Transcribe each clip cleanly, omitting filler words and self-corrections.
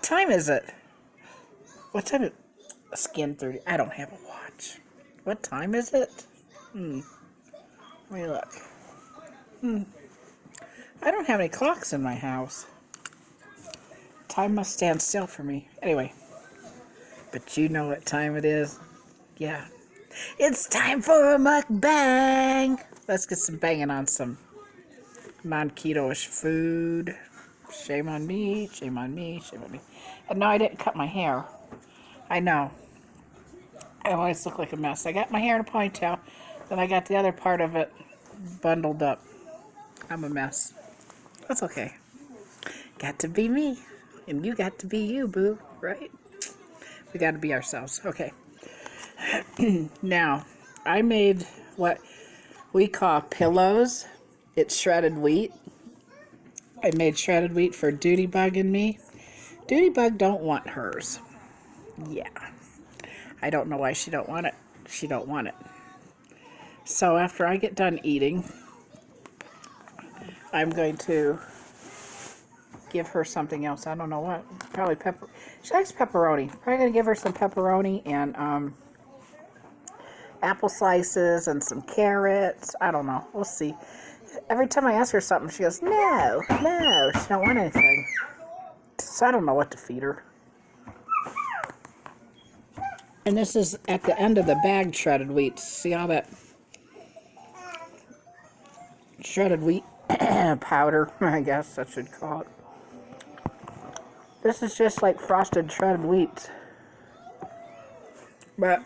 time is it? What time is it? Skin 30. I don't have a watch. What time is it? Let me look. I don't have any clocks in my house. Time must stand still for me. Anyway. But you know what time it is. Yeah. It's time for a mukbang. Let's get some banging on some non-keto-ish food. Shame on me, shame on me, shame on me. And no, I didn't cut my hair. I know. I always look like a mess. I got my hair in a ponytail, then I got the other part of it bundled up. I'm a mess. That's okay. Got to be me. And you got to be you, boo. Right? We got to be ourselves. Okay. Now, I made what we call pillows. It's shredded wheat. I made shredded wheat for Duty Bug and me. Duty Bug don't want hers. Yeah. I don't know why she don't want it. She don't want it. So after I get done eating, I'm going to give her something else. I don't know what. Probably pepper. She likes pepperoni. Probably going to give her some pepperoni and apple slices and some carrots. I don't know. We'll see. Every time I ask her something, she goes, no, no. She don't want anything. So I don't know what to feed her. And this is at the end of the bag shredded wheat. See all that shredded wheat powder, I guess I should call it. This is just like frosted shredded wheat. But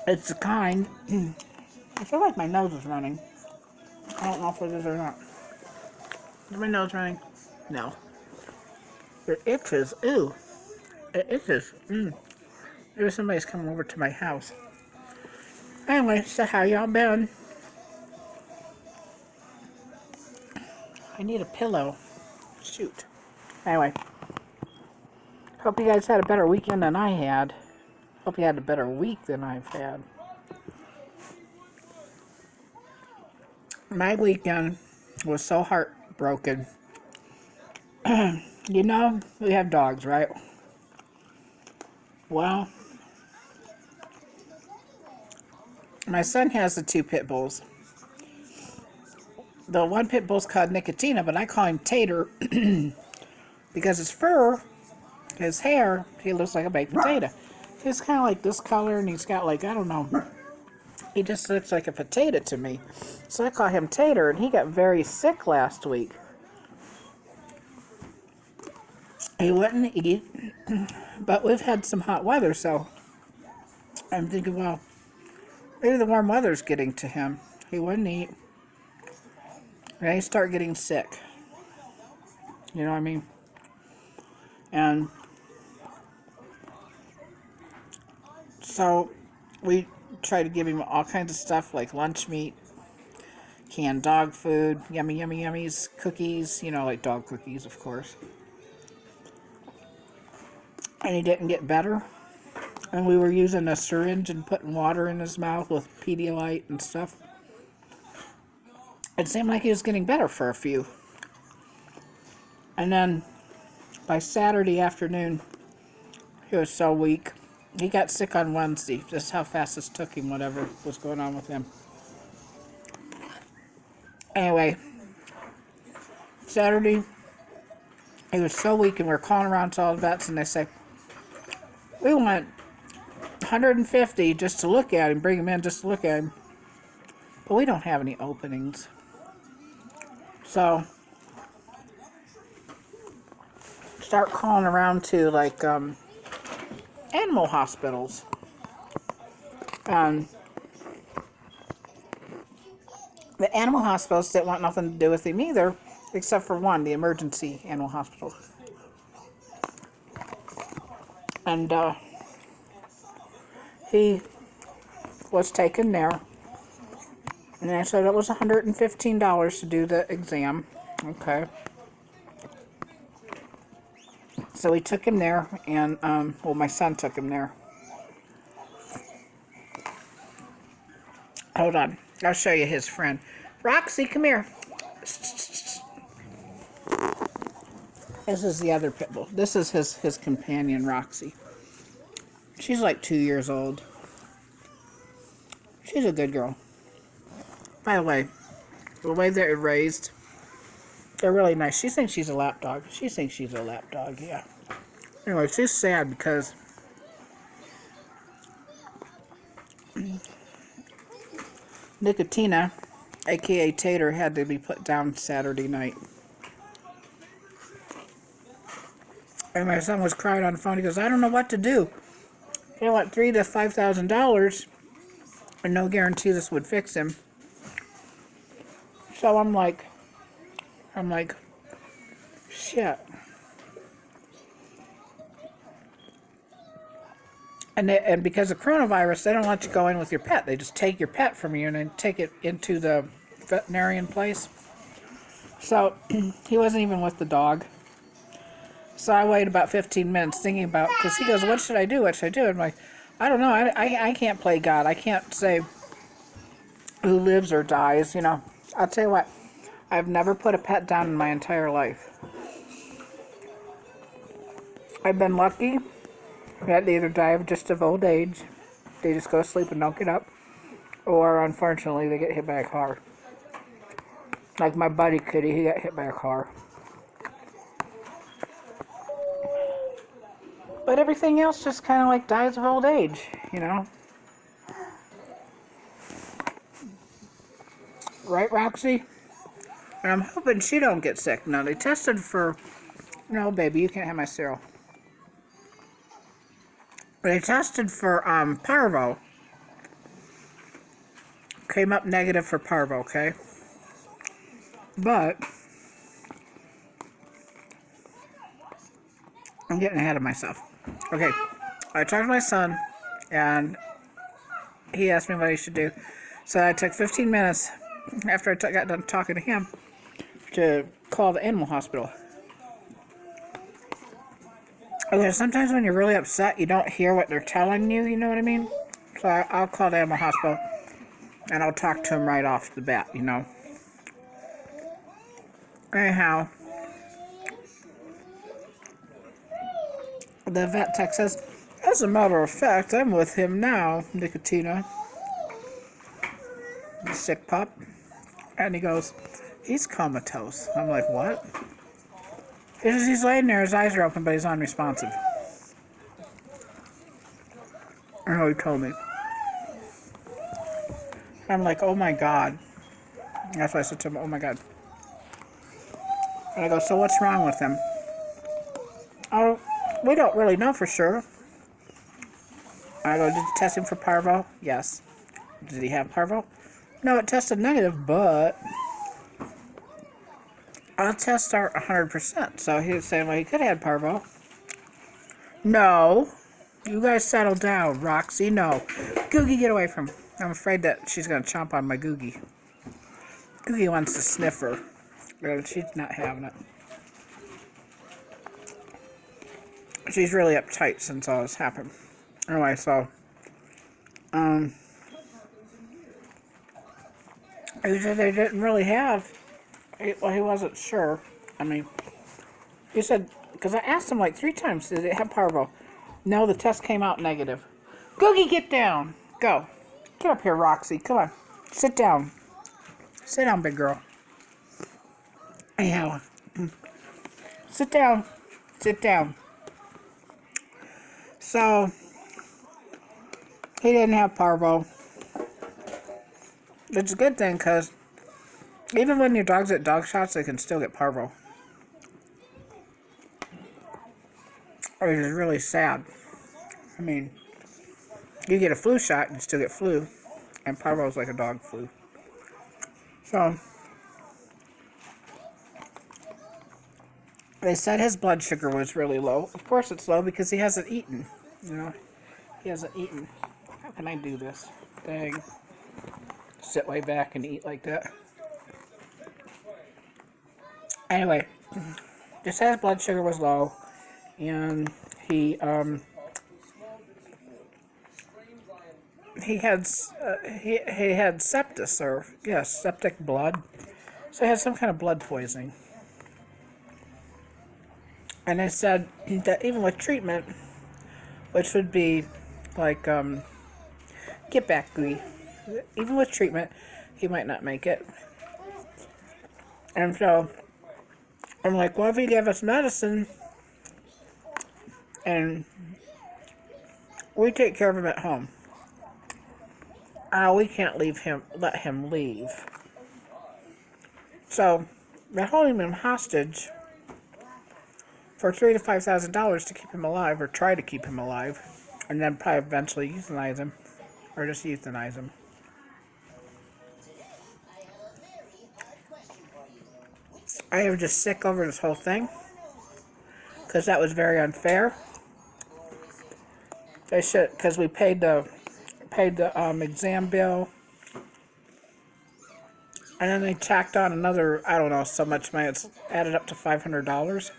it's the kind. I feel like my nose is running. I don't know if it is or not. Is my nose running? No. It itches. Ew. It itches. Maybe somebody's coming over to my house. Anyway, so how y'all been? I need a pillow. Shoot. Anyway. Hope you guys had a better weekend than I had. Hope you had a better week than I've had. My weekend was so heartbroken. You know, we have dogs, right? Well, my son has the 2 pit bulls. The one pit bull's called Nicotina, but I call him Tatar because his fur, his hair, he looks like a baked potato. He's kind of like this color, and he's got like, I don't know, he just looks like a potato to me. So I call him Tatar, and he got very sick last week. He wouldn't eat, but we've had some hot weather, so I'm thinking, well, maybe the warm weather's getting to him. He wouldn't eat. And he started getting sick. You know what I mean? And so we try to give him all kinds of stuff like lunch meat, canned dog food, yummy, yummy, yummies, cookies, you know, like dog cookies, of course. And he didn't get better. And we were using a syringe and putting water in his mouth with Pedialyte and stuff. It seemed like he was getting better for a few. And then by Saturday afternoon, he was so weak. He got sick on Wednesday. Just how fast this took him, whatever was going on with him. Anyway, Saturday, he was so weak, and we were calling around to all the vets, and they say, we want 150 just to look at him, bring him in just to look at him. But we don't have any openings. So, start calling around to, like, animal hospitals. And the animal hospitals didn't want nothing to do with him either, except for one, the emergency animal hospital. And he was taken there. And I said it was $115 to do the exam. Okay. So we took him there, and, well, my son took him there. Hold on. I'll show you his friend. Roxy, come here. This is the other pit bull. This is his companion, Roxy. She's like 2 years old. She's a good girl. By the way they're raised, they're really nice. She thinks she's a lap dog. She thinks she's a lap dog, yeah. Anyway, she's sad because Nicotina, aka Tatar, had to be put down Saturday night. And my son was crying on the phone. He goes, I don't know what to do. They want $3,000 to $5,000, and no guarantee this would fix him. So I'm like, shit. And because of coronavirus, they don't let you go in with your pet. They just take your pet from you and then take it into the veterinarian place. So he wasn't even with the dog. So I waited about 15 minutes thinking about, because he goes, what should I do? What should I do? I'm like, I don't know. I can't play God. I can't say who lives or dies, you know. I'll tell you what. I've never put a pet down in my entire life. I've been lucky that they either die of old age, they just go to sleep and don't get up, or unfortunately they get hit by a car. Like my buddy Kitty, he got hit by a car. But everything else just kind of like dies of old age, you know. Right, Roxy? And I'm hoping she don't get sick. Now, they tested for... No, baby, you can't have my cereal. They tested for parvo. Came up negative for parvo, okay? But I'm getting ahead of myself. Okay, I talked to my son, and he asked me what he should do. So I took 15 minutes after I got done talking to him to call the animal hospital. Okay, sometimes when you're really upset, you don't hear what they're telling you, you know what I mean? So I'll call the animal hospital, and I'll talk to him right off the bat, you know? Anyhow, the vet tech says, as a matter of fact, I'm with him now, Nicotina. The sick pup. And he goes, he's comatose. I'm like, what? He says he's laying there, his eyes are open, but he's unresponsive. I know he told me. I'm like, oh my God. That's why I said to him, oh my God. And I go, so what's wrong with him? Oh, we don't really know for sure. I go, did you test him for parvo? Yes. Did he have parvo? No, it tested negative, but I'll test our 100%. So he was saying, well, he could have had parvo. No. You guys settle down, Roxy. No. Googie, get away from him. I'm afraid that she's going to chomp on my Googie. Googie wants to sniff her. But she's not having it. She's really uptight since all this happened. Anyway, so he said they didn't really have. Well, he wasn't sure. I mean, he said, because I asked him like 3 times, did it have parvo? No, the test came out negative. Googie, get down. Go. Get up here, Roxy. Come on. Sit down. Sit down, big girl. Anyhow. Sit down. Sit down. So, he didn't have parvo. It's a good thing, because even when your dogs get dog shots, they can still get parvo. Which is really sad. I mean, you get a flu shot, and you still get flu. And parvo is like a dog flu. So, they said his blood sugar was really low. Of course it's low because he hasn't eaten. You know, he hasn't eaten. How can I do this? Dang. Sit way back and eat like that. Anyway, just said his blood sugar was low, and he had sepsis, or yes, septic blood. So he had some kind of blood poisoning. And they said that even with treatment, which would be like get back gooey, even with treatment, he might not make it. And so I'm like, well, if he gave us medicine and we take care of him at home, we can't let him leave. So they're holding him hostage for $3,000 to $5,000 to keep him alive, or try to keep him alive, and then probably eventually euthanize him, or just euthanize him. I am just sick over this whole thing, because that was very unfair. They should, because we paid the exam bill, and then they tacked on another, I don't know, so much money. It's added up to $500.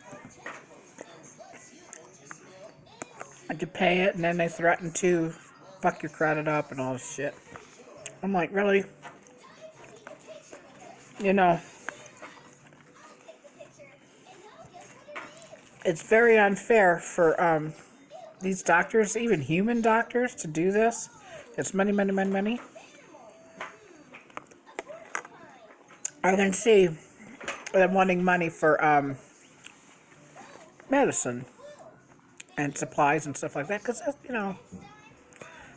And to pay it, and then they threatened to fuck your credit up and all this shit. I'm like, really? You know, it's very unfair for these doctors, even human doctors, to do this. It's money, money, money, money. I can see them wanting money for medicine and supplies and stuff like that, because, you know,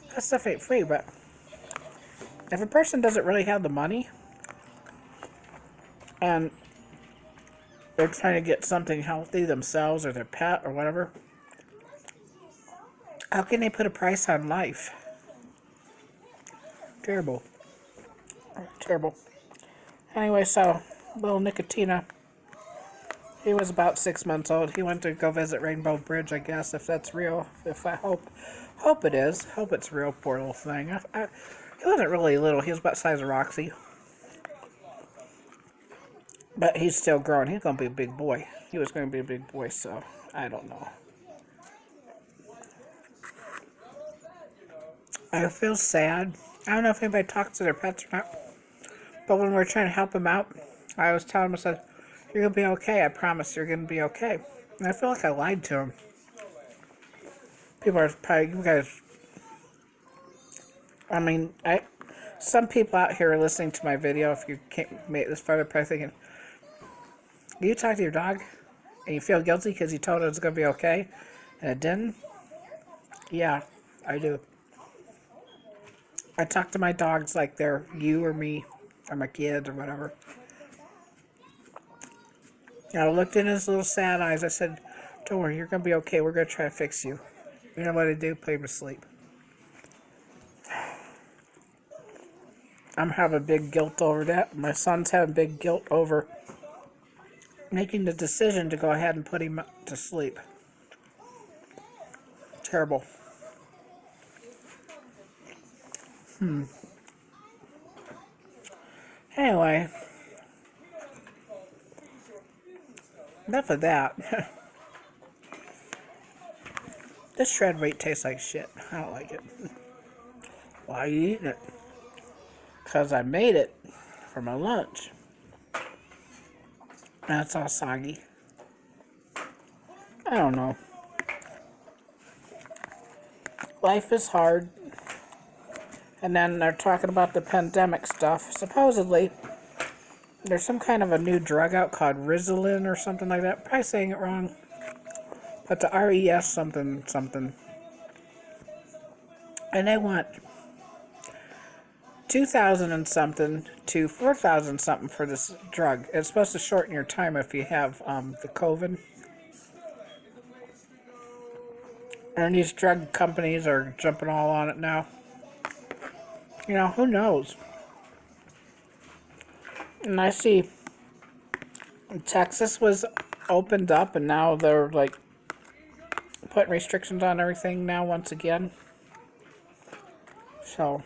that stuff ain't free. But if a person doesn't really have the money and they're trying to get something healthy themselves or their pet or whatever, how can they put a price on life? Terrible. Terrible. Anyway, so little Nicotina, he was about 6 months old. He went to go visit Rainbow Bridge, I guess, if that's real. If I hope it is. Hope it's real, poor little thing. He wasn't really little. He was about the size of Roxy. But he's still growing. He's going to be a big boy. He was going to be a big boy, so I don't know. I feel sad. I don't know if anybody talks to their pets or not. But when we were trying to help him out, I was telling him, I said, you're going to be okay. I promise you're going to be okay. And I feel like I lied to him. People are probably, you guys, I mean, some people out here are listening to my video, if you can't make this far, they're probably thinking, you talk to your dog and you feel guilty because you told it it was going to be okay and it didn't? Yeah, I do. I talk to my dogs like they're you or me or my kids or whatever. I looked in his little sad eyes. I said, don't worry, you're going to be okay. We're going to try to fix you. You know what I do? Put him to sleep. I'm having big guilt over that. My son's having big guilt over making the decision to go ahead and put him to sleep. Terrible. Anyway. Enough of that. This shred wheat tastes like shit. I don't like it. Why are you eating it? Because I made it for my lunch. And it's all soggy. I don't know. Life is hard. And then they're talking about the pandemic stuff. Supposedly, there's some kind of a new drug out called Ritalin or something like that. Probably saying it wrong. But the RES something something. And they want 2,000 and something to 4,000 something for this drug. It's supposed to shorten your time if you have the COVID. And these drug companies are jumping all on it now. You know, who knows? And I see Texas was opened up and now they're like putting restrictions on everything now once again. So,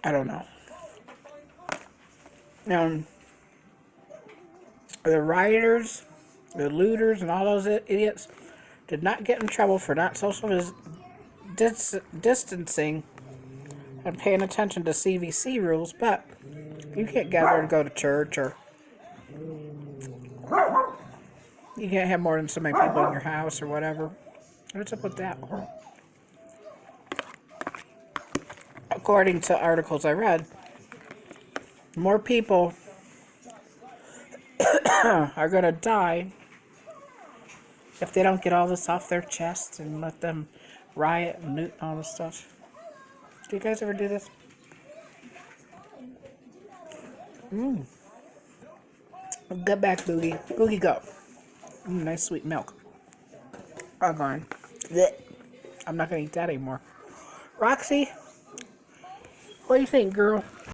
I don't know. The rioters, the looters, and all those idiots did not get in trouble for not social distancing and paying attention to CVC rules, but you can't gather and go to church or You can't have more than so many people in your house or whatever. What's up with that? According to articles I read, more people are going to die if they don't get all this off their chest and let them riot and loot and all this stuff. Do you guys ever do this? Get back, Boogie. Boogie, go. Nice sweet milk. I'm going. I'm not going to eat that anymore. Roxy, what do you think, girl?